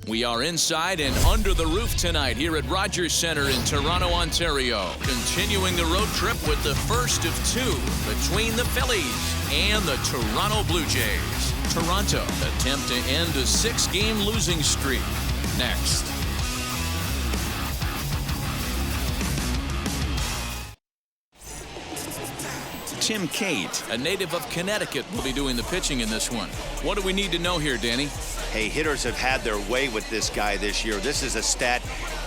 We are inside and under the roof tonight here at Rogers Centre in Toronto, Ontario. Continuing the road trip with the first of two between the Phillies and the Toronto Blue Jays. Toronto attempt to end a 6-game losing streak. Next. Tim Cate, a native of Connecticut, will be doing the pitching in this one. What do we need to know here, Danny? Hey, hitters have had their way with this guy this year. This is a stat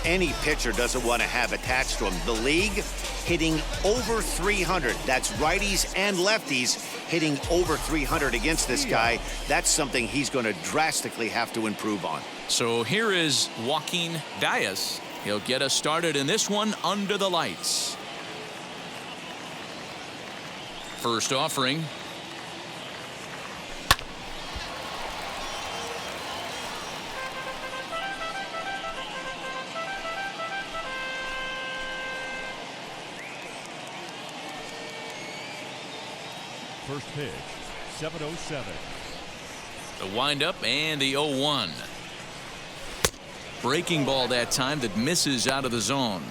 any pitcher doesn't want to have attached to him. The league hitting over 300. That's righties and lefties hitting over 300 against this guy. That's something he's going to drastically have to improve on. So here is Joaquin Diaz. He'll get us started in this one under the lights. First offering. First pitch, 7:07. The windup and the 0-1. Breaking ball that time that misses out of the zone.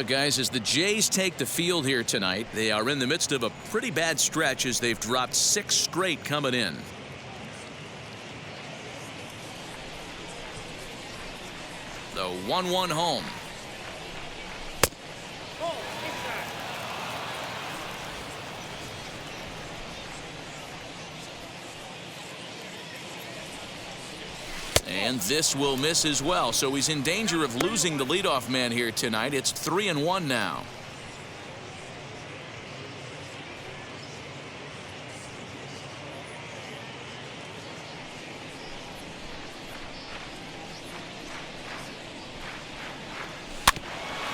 Guys, as the Jays take the field here tonight, they are in the midst of a pretty bad stretch as they've dropped 6 straight coming in. The 1-1 home. And this will miss as well, so he's in danger of losing the leadoff man here tonight. It's 3-1 now.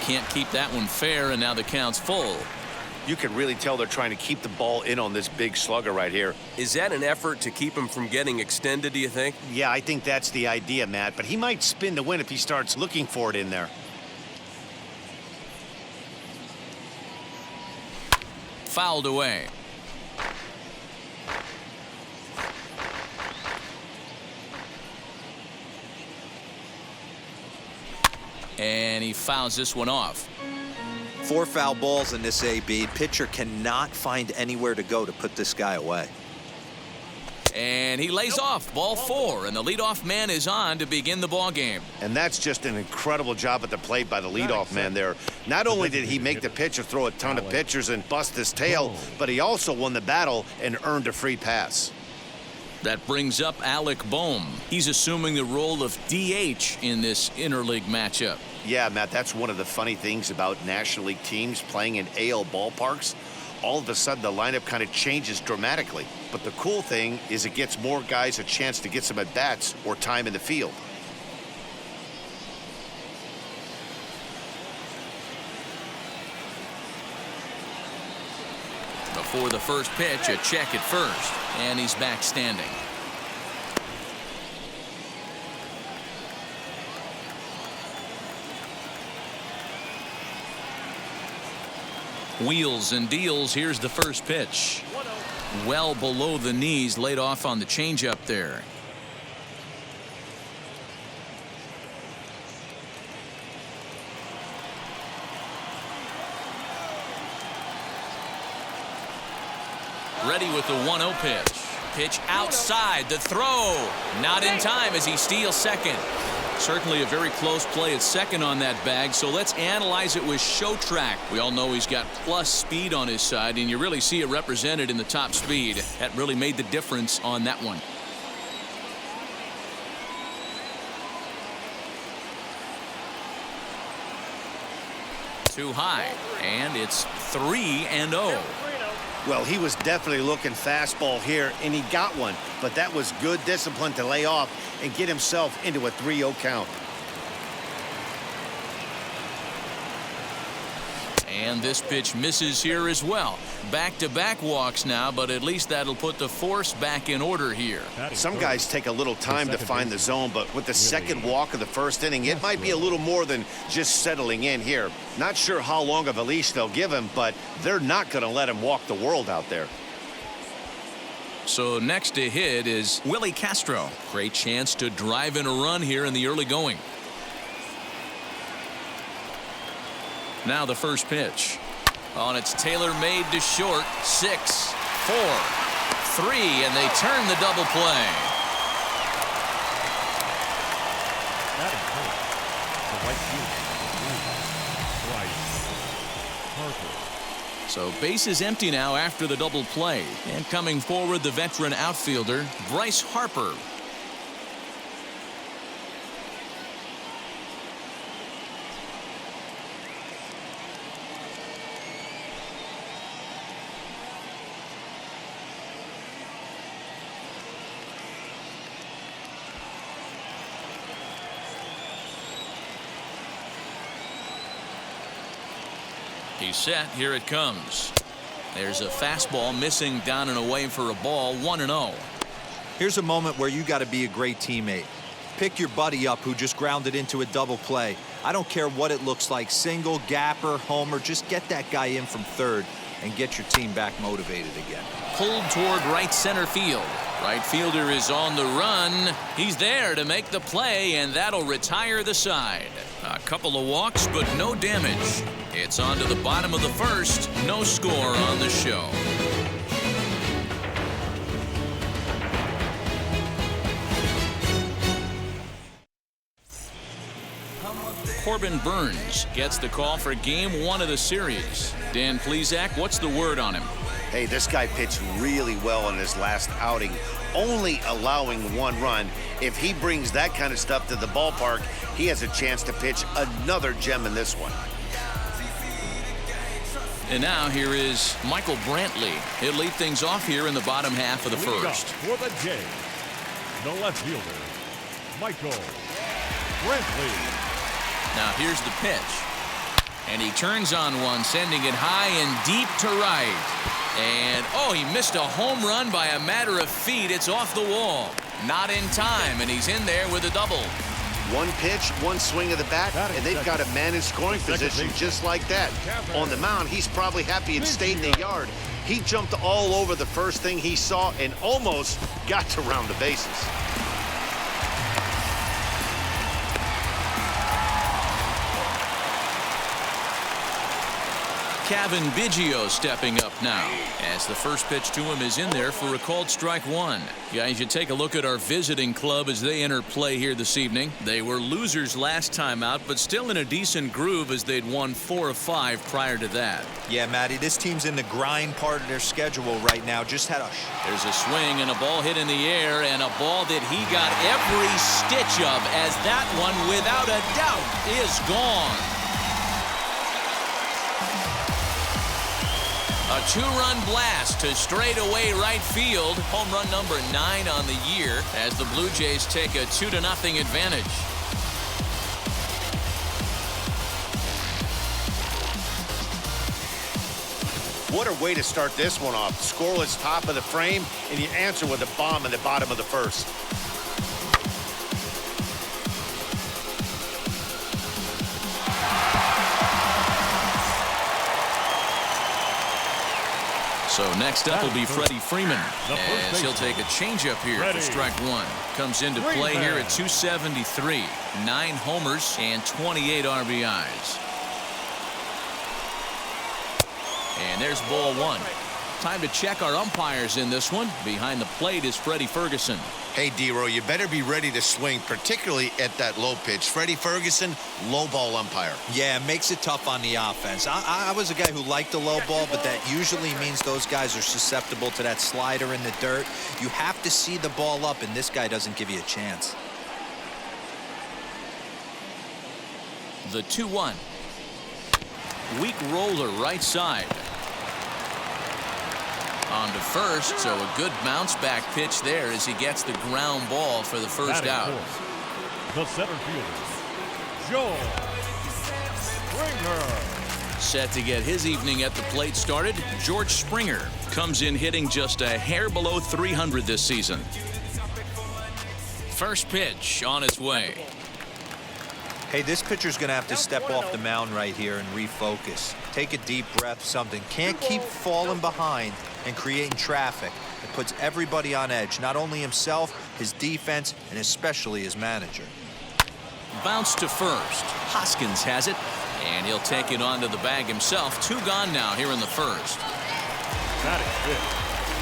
Can't keep that one fair, and now the count's full. You can really tell they're trying to keep the ball in on this big slugger right here. Is that an effort to keep him from getting extended, do you think? Yeah, I think that's the idea, Matt, but he might spin to win if he starts looking for it in there. Fouled away. And he fouls this one off. 4 foul balls in this AB. Pitcher cannot find anywhere to go to put this guy away. And he lays off ball 4, and the leadoff man is on to begin the ball game. And that's just an incredible job at the plate by the leadoff man there. Not only did he make the pitcher throw a ton of pitchers and bust his tail, but he also won the battle and earned a free pass. That brings up Alec Bohm. He's assuming the role of DH in this interleague matchup. Yeah, Matt, that's one of the funny things about National League teams playing in AL ballparks. All of a sudden, the lineup kind of changes dramatically. But the cool thing is it gets more guys a chance to get some at-bats or time in the field. Before the first pitch, a check at first, and he's back standing. Wheels and deals. Here's the first pitch. Well below the knees, laid off on the changeup there. Ready with the 1-0 pitch. Pitch outside. The throw. Not in time as he steals second. Certainly a very close play at second on that bag, so let's analyze it with show track. We all know he's got plus speed on his side, and you really see it represented in the top speed. That really made the difference on that one. Too high, and it's 3-0. Well, he was definitely looking fastball here, and he got one. But that was good discipline to lay off and get himself into a 3-0 count. And this pitch misses here as well. Back-to-back walks now, but at least that'll put the force back in order here. Some guys take a little time to find the zone, but with the second walk of the first inning, it might be a little more than just settling in here. Not sure how long of a leash they'll give him, but they're not going to let him walk the world out there. So next to hit is Willie Castro. Great chance to drive in a run here in the early going. Now the first pitch. On its tailor-made to short. 6, 4, 3, and they turn the double play. Batting first, the right fielder, Bryce Harper. So base is empty now after the double play. And coming forward, the veteran outfielder, Bryce Harper. He's set. Here it comes. There's a fastball missing down and away for a ball. 1-0. Here's a moment where you got to be a great teammate. Pick your buddy up who just grounded into a double play. I don't care what it looks like, single, gapper, homer, just get that guy in from third and get your team back motivated again. Pulled toward right center field. Right fielder is on the run. He's there to make the play, and that'll retire the side. A couple of walks, but no damage. It's on to the bottom of the first. No score on the show. Corbin Burns gets the call for game 1 of the series. Dan Plesac, what's the word on him? Hey, this guy pitched really well in his last outing, only allowing 1 run. If he brings that kind of stuff to the ballpark, he has a chance to pitch another gem in this one. And now here is Michael Brantley. He'll lead things off here in the bottom half of the Lead first. for the Jays, the left fielder, Michael Brantley. Now here's the pitch. And he turns on one, sending it high and deep to right. And, oh, he missed a home run by a matter of feet. It's off the wall. Not in time, and he's in there with a double. 1 pitch, 1 swing of the bat, and they've got a man in scoring position just like that. On the mound, he's probably happy it stayed in the yard. He jumped all over the first thing he saw and almost got to round the bases. Kevin Biggio stepping up now as the first pitch to him is in there for a called strike 1. Guys, you take a look at our visiting club as they enter play here this evening. They were losers last time out, but still in a decent groove as they'd won 4 of 5 prior to that. Yeah, Matty, this team's in the grind part of their schedule right now. Just had a... There's a swing and a ball hit in the air, and a ball that he got every stitch of, as that one, without a doubt, is gone. A 2-run blast to straightaway right field. Home run number 9 on the year as the Blue Jays take a 2-0 advantage. What a way to start this one off. Scoreless top of the frame, and you answer with a bomb in the bottom of the first. So next up will be Freddie Freeman, as he'll take a changeup here for strike 1. Comes into play here at 273. 9 homers and 28 RBIs. And there's ball 1. Time to check our umpires in this one. Behind the plate is Freddie Ferguson. Hey, D-Row, you better be ready to swing, particularly at that low pitch. Freddie Ferguson, low ball umpire. Yeah, it makes it tough on the offense. I was a guy who liked the low ball, but that usually means those guys are susceptible to that slider in the dirt. You have to see the ball up, and this guy doesn't give you a chance. The 2-1. Weak roller right side. On to first, so a good bounce back pitch there as he gets the ground ball for the first out. The center fielder, George Springer. Set to get his evening at the plate started, George Springer comes in hitting just a hair below 300 this season. First pitch on its way. Hey, this pitcher's going to have to step off the mound right here and refocus. Take a deep breath, something. Can't keep falling behind and creating traffic. It puts everybody on edge, not only himself, his defense, and especially his manager. Bounce to first. Hoskins has it, and he'll take it onto the bag himself. 2 gone now here in the first. Batting fifth.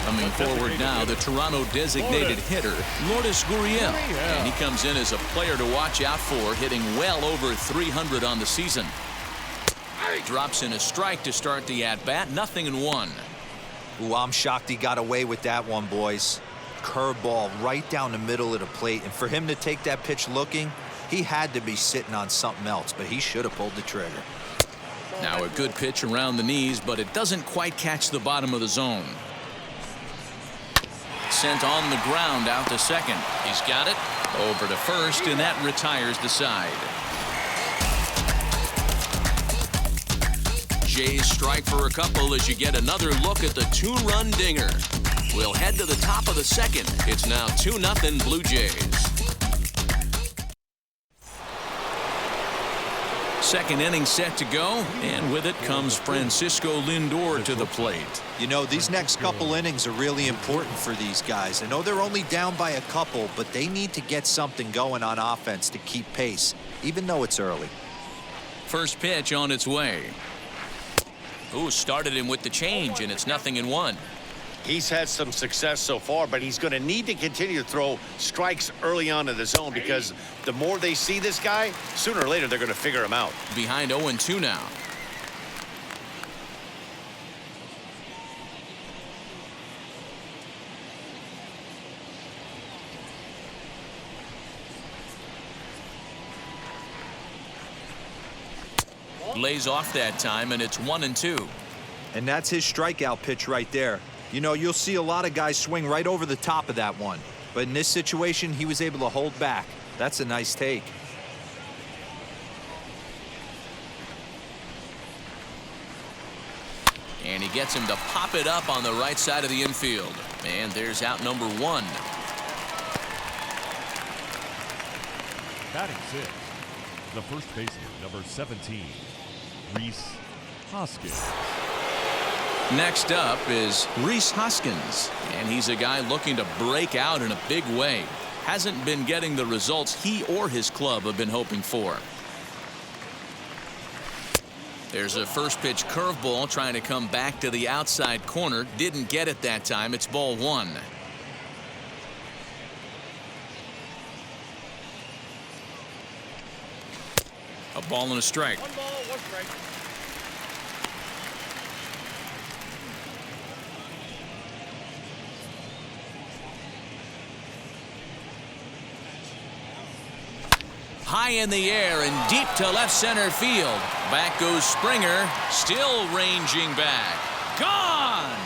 Coming forward now, the Toronto designated hitter, Lourdes Gurriel. And he comes in as a player to watch out for, hitting well over 300 on the season. Drops in a strike to start the at-bat, 0-1. Ooh, I'm shocked he got away with that one, boys. Curveball right down the middle of the plate, and for him to take that pitch looking, he had to be sitting on something else, but he should have pulled the trigger. Now a good pitch around the knees, but it doesn't quite catch the bottom of the zone. Sent on the ground out to second. He's got it over to first, and that retires the side. Jays strike for a couple as you get another look at the 2-run dinger. We'll head to the top of the second. It's now 2-0 Blue Jays. Second inning set to go, and with it comes Francisco Lindor to the plate. You know, these next couple innings are really important for these guys. I know they're only down by a couple, but they need to get something going on offense to keep pace, even though it's early. First pitch on its way. Ooh, started him with the change, and it's 0-1. He's had some success so far, but he's going to need to continue to throw strikes early on in the zone, because the more they see this guy, sooner or later they're going to figure him out. Behind 0-2 now. Lays off that time, and it's 1-2. And that's his strikeout pitch right there. You know, you'll see a lot of guys swing right over the top of that one. But in this situation, he was able to hold back. That's a nice take. And he gets him to pop it up on the right side of the infield. And there's out number 1. Batting sixth. The first baseman, number 17, Rhys Hoskins. Next up is Rhys Hoskins, and he's a guy looking to break out in a big way. Hasn't been getting the results he or his club have been hoping for. There's a first pitch curveball trying to come back to the outside corner. Didn't get it that time. It's ball 1. A ball and a strike. 1 ball, 1 strike. High in the air and deep to left center field. Back goes Springer, still ranging back. Gone!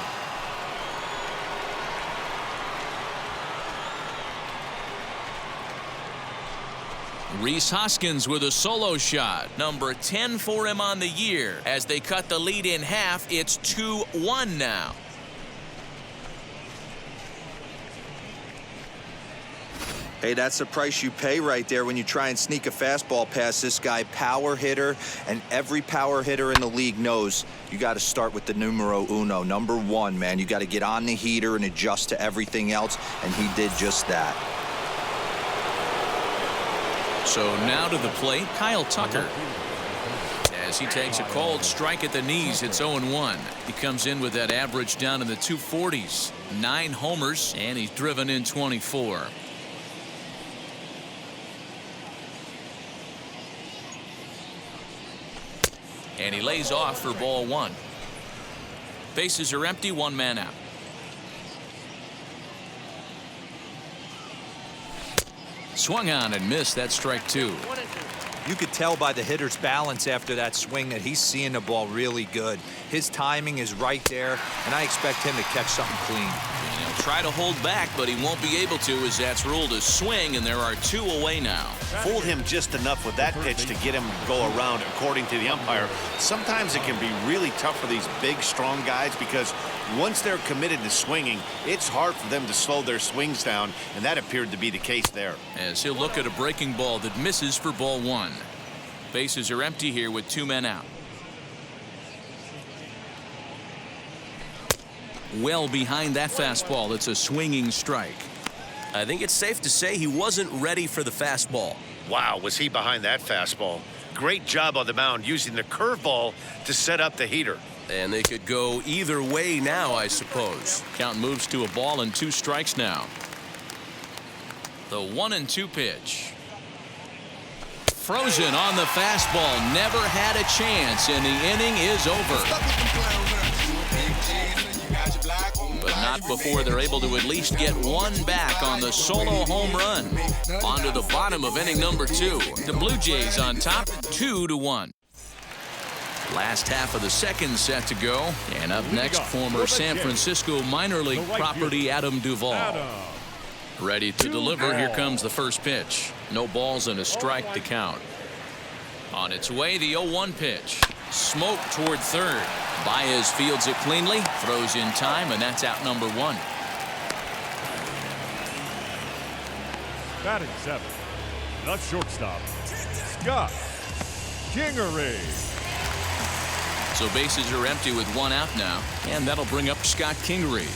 Rhys Hoskins with a solo shot. Number 10 for him on the year. As they cut the lead in half, it's 2-1 now. Hey, that's the price you pay right there when you try and sneak a fastball past this guy. Power hitter, and every power hitter in the league knows you got to start with the numero uno, number 1, man. You got to get on the heater and adjust to everything else, and he did just that. So now to the plate, Kyle Tucker. As he takes a called strike at the knees, it's 0-1. He comes in with that average down in the 240s. 9 homers, and he's driven in 24. And he lays off for ball 1. Bases are empty, 1 man out. Swung on and missed. That strike 2. You could tell by the hitter's balance after that swing that he's seeing the ball really good. His timing is right there, and I expect him to catch something clean. And he'll try to hold back, but he won't be able to, as that's ruled a swing, and there are 2 away now. Fooled him just enough with that pitch to get him to go around, according to the umpire. Sometimes it can be really tough for these big, strong guys, because once they're committed to swinging, it's hard for them to slow their swings down, and that appeared to be the case there. As he'll look at a breaking ball that misses for ball 1. Bases are empty here with 2 men out. well behind that fastball. It's a swinging strike. I think it's safe to say he wasn't ready for the fastball. Wow, was he behind that fastball. Great job on the mound using the curveball to set up the heater. And they could go either way now, I suppose. Count moves to a ball and 2 strikes now. The 1-2 pitch. Frozen on the fastball. Never had a chance, and the inning is over. But not before they're able to at least get 1 back on the solo home run. On to the bottom of inning number 2. The Blue Jays on top, 2-1. Last half of the second set to go. And up next, former San Francisco minor league property Adam Duvall. Ready to deliver. Here comes the first pitch. No balls and a strike to count. On its way, the 0-1 pitch. Smoke toward third. Baez fields it cleanly, throws in time, and that's out number 1. Batting 7, the shortstop, Scott Kingery. So bases are empty with 1 out now, and that'll bring up Scott Kingery.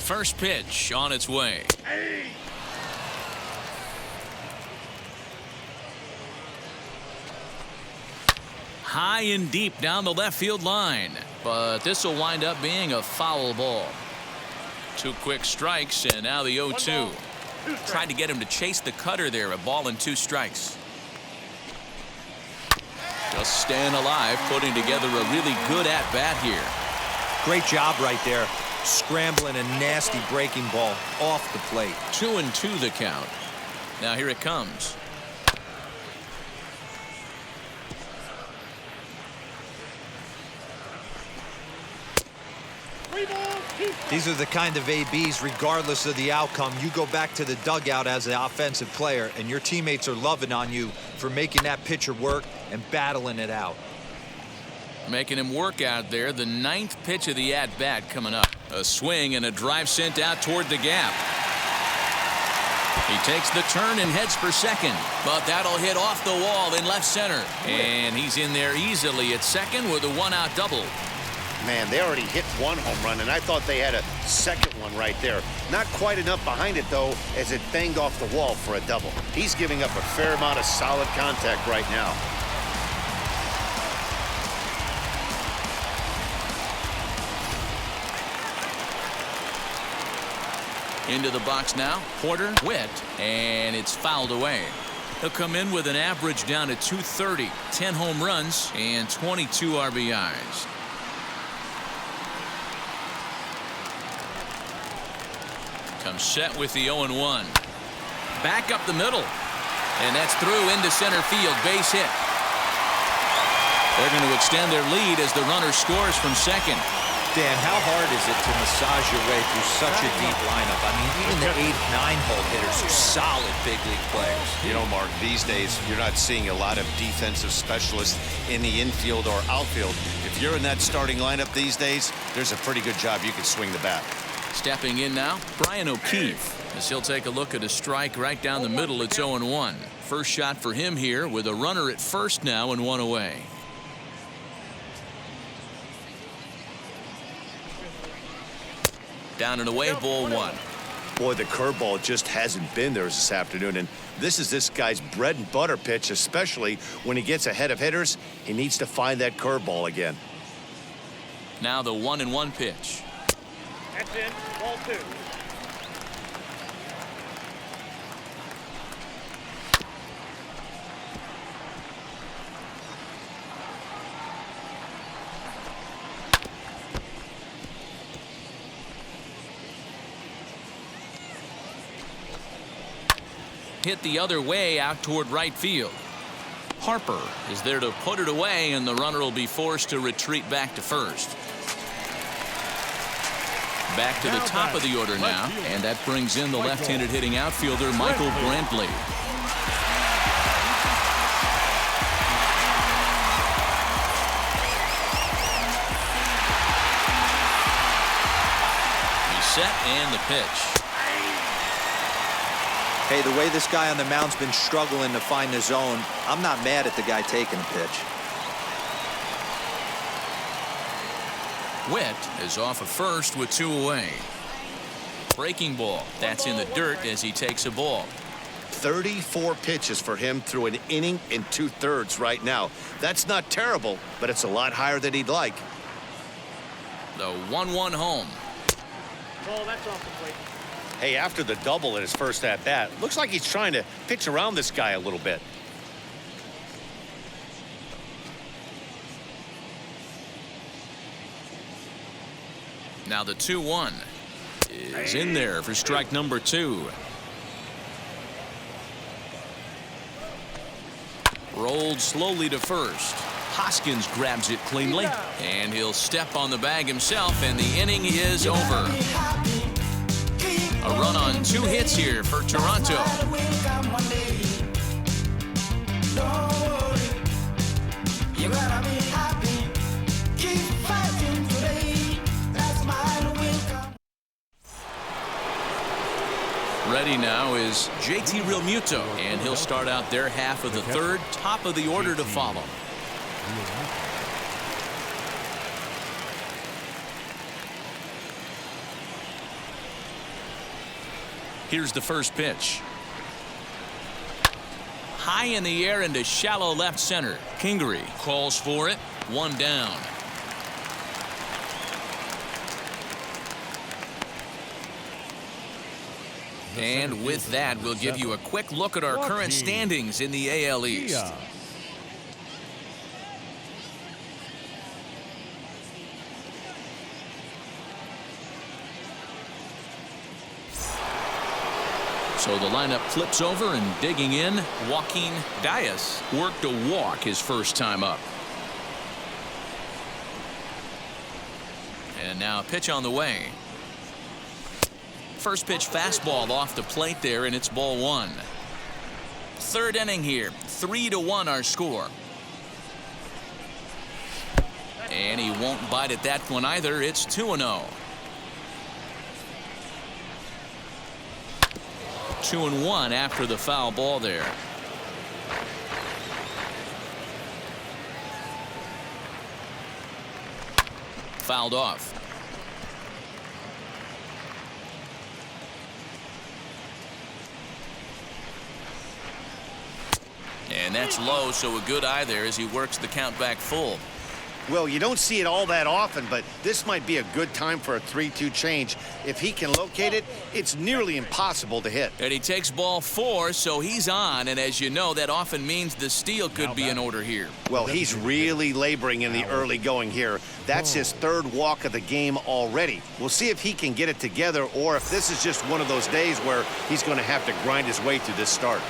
First pitch on its way. High and deep down the left field line, but this will wind up being a foul ball. 2 quick strikes, and now the 0-2. Tried to get him to chase the cutter there. A ball and 2 strikes. Just staying alive, putting together a really good at-bat here. Great job right there. Scrambling a nasty breaking ball off the plate. 2-2 the count. Now here it comes. These are the kind of ABs, regardless of the outcome, you go back to the dugout as an offensive player, and your teammates are loving on you for making that pitcher work and battling it out. Making him work out there. The 9th pitch of the at-bat coming up. A swing and a drive sent out toward the gap. He takes the turn and heads for second, but that'll hit off the wall in left center. And he's in there easily at second with a 1-out double. Man, they already hit 1 home run, and I thought they had a second one right there. Not quite enough behind it, though, as it banged off the wall for a double. He's giving up a fair amount of solid contact right now. Into the box now. Porter, Witt, and it's fouled away. He'll come in with an average down to 230, 10 home runs, and 22 RBIs. Comes set with the 0-1. Back up the middle. And that's through into center field. Base hit. They're going to extend their lead as the runner scores from second. Dan, how hard is it to massage your way through such a deep lineup? I mean, even the 8, 9-hole hitters are solid big league players. You know, Mark, these days you're not seeing a lot of defensive specialists in the infield or outfield. If you're in that starting lineup these days, there's a pretty good job you can swing the bat. Stepping in now, Brian O'Keefe, as he'll take a look at a strike right down the middle. It's 0-1. First shot for him here with a runner at first now and 1 away. Down and away, ball 1. Boy, the curveball just hasn't been there this afternoon, and this is this guy's bread and butter pitch, especially when he gets ahead of hitters. He needs to find that curveball again. Now the 1-1 pitch. That's in, ball 2. Hit the other way out toward right field. Harper is there to put it away, and the runner will be forced to retreat back to first. Back to the top of the order now, and that brings in the left-handed hitting outfielder Michael Brantley. He's set, and the pitch. Hey, the way this guy on the mound's been struggling to find the zone, I'm not mad at the guy taking a pitch. Witt is off of first with 2 away. Breaking ball. That's in the dirt as he takes a ball. 34 pitches for him through an inning and 2/3 right now. That's not terrible, but it's a lot higher than he'd like. The 1-1 home. Ball, that's off the plate. Hey, after the double in his first at-bat, looks like he's trying to pitch around this guy a little bit. Now the 2-1 is in there for strike number 2. Rolled slowly to first. Hoskins grabs it cleanly, and he'll step on the bag himself, and the inning is over. A run on 2 hits here for Toronto. Ready now is JT Realmuto, and he'll start out their half of the 3rd, top of the order to follow. Here's the first pitch. High in the air into shallow left center. Kingery calls for it. 1 down. And with that, we'll give you a quick look at our current standings in the AL East. So the lineup flips over, and digging in, Joaquin Diaz worked a walk his first time up. And now a pitch on the way. First pitch fastball off the plate there, and it's ball 1. 3rd inning here. 3-1 our score. And he won't bite at that one either. It's 2-0. 2-1 after the foul ball there. Fouled off. And that's low, so a good eye there as he works the count back full. Well, you don't see it all that often, but this might be a good time for a 3-2 change. If he can locate it, it's nearly impossible to hit. And he takes ball 4, so he's on. And as you know, that often means the steal could be in order here. Well, he's really laboring in the early going here. That's his 3rd walk of the game already. We'll see if he can get it together, or if this is just one of those days where he's going to have to grind his way through this start.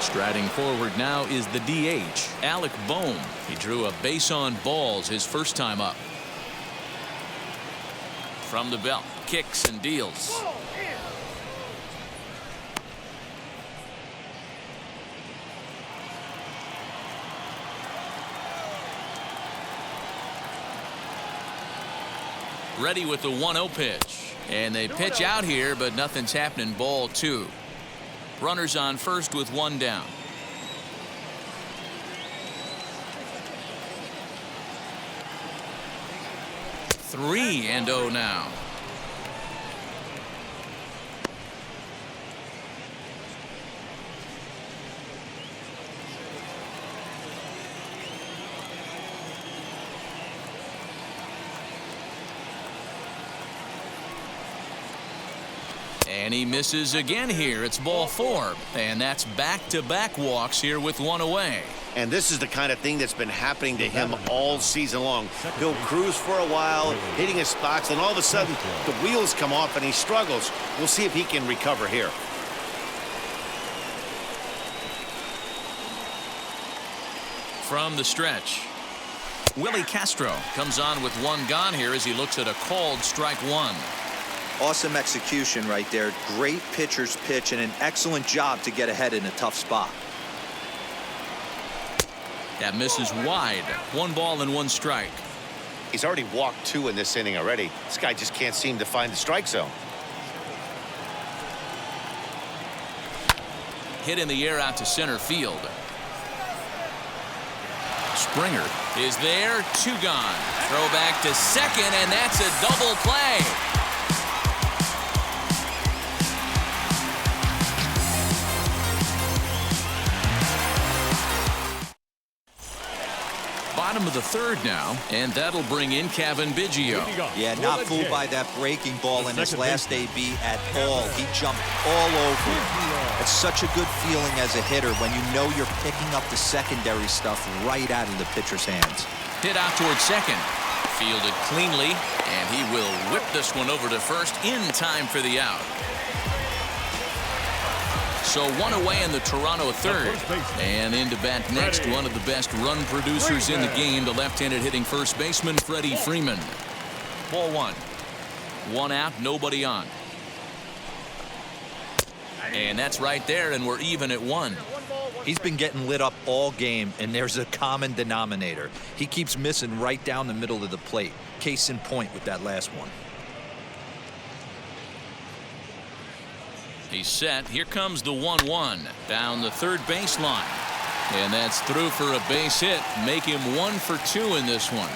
Striding forward now is the DH, Alec Bohm. He drew a base on balls his first time up. From the belt, kicks and deals. Ready with the 1-0 pitch. And they pitch out here, but nothing's happening. Ball 2. Runners on first with 1 down. 3-0 now. And he misses again here. It's ball 4. And that's back-to-back walks here with 1 away. And this is the kind of thing that's been happening to him all season long. He'll cruise for a while, hitting his spots, and all of a sudden the wheels come off and he struggles. We'll see if he can recover here. From the stretch, Willie Castro comes on with 1 gone here as he looks at a called strike 1. Awesome execution right there. Great pitcher's pitch and an excellent job to get ahead in a tough spot. That misses wide. 1 ball and 1 strike. He's already walked 2 in this inning already. This guy just can't seem to find the strike zone. Hit in the air out to center field. Springer is there. 2 gone. Throw back to second, and that's a double play. Bottom of the 3rd now, and that'll bring in Kevin Biggio. Yeah, not fooled by that breaking ball in his last AB at all. He jumped all over him. It's such a good feeling as a hitter when you know you're picking up the secondary stuff right out of the pitcher's hands. Hit out towards second. Fielded cleanly, and he will whip this one over to first in time for the out. So 1 away in the Toronto 3rd. And in to bat next, one of the best run producers in the game, the left-handed hitting first baseman, Freddie Freeman. Ball 1. 1 out, nobody on. And that's right there, and we're even at 1. He's been getting lit up all game, and there's a common denominator. He keeps missing right down the middle of the plate. Case in point with that last one. He's set. Here comes the 1-1 down the third baseline. And that's through for a base hit. Make him 1 for 2 in this one.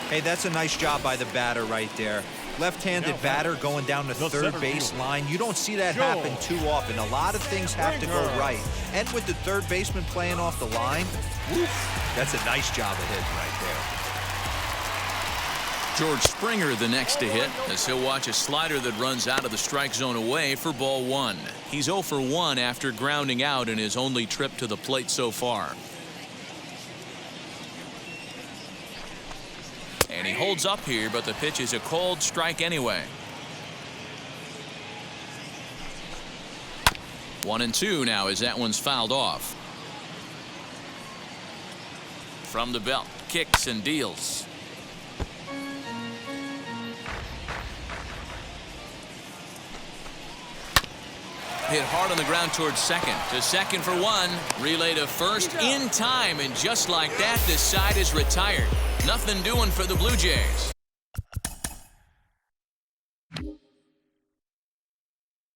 Hey, that's a nice job by the batter right there. Left-handed batter going down the third baseline. You don't see that happen too often. A lot of things have to go right. And with the third baseman playing off the line, woof, that's a nice job of hitting right there. George Springer the next to hit, as he'll watch a slider that runs out of the strike zone away for ball 1. He's 0 for 1 after grounding out in his only trip to the plate so far. And he holds up here, but the pitch is a cold strike anyway. 1-2 now as that one's fouled off. From the belt, kicks and deals. Hit hard on the ground towards second. To second for 1. Relay to first in time, and just like that, the side is retired. Nothing doing for the Blue Jays.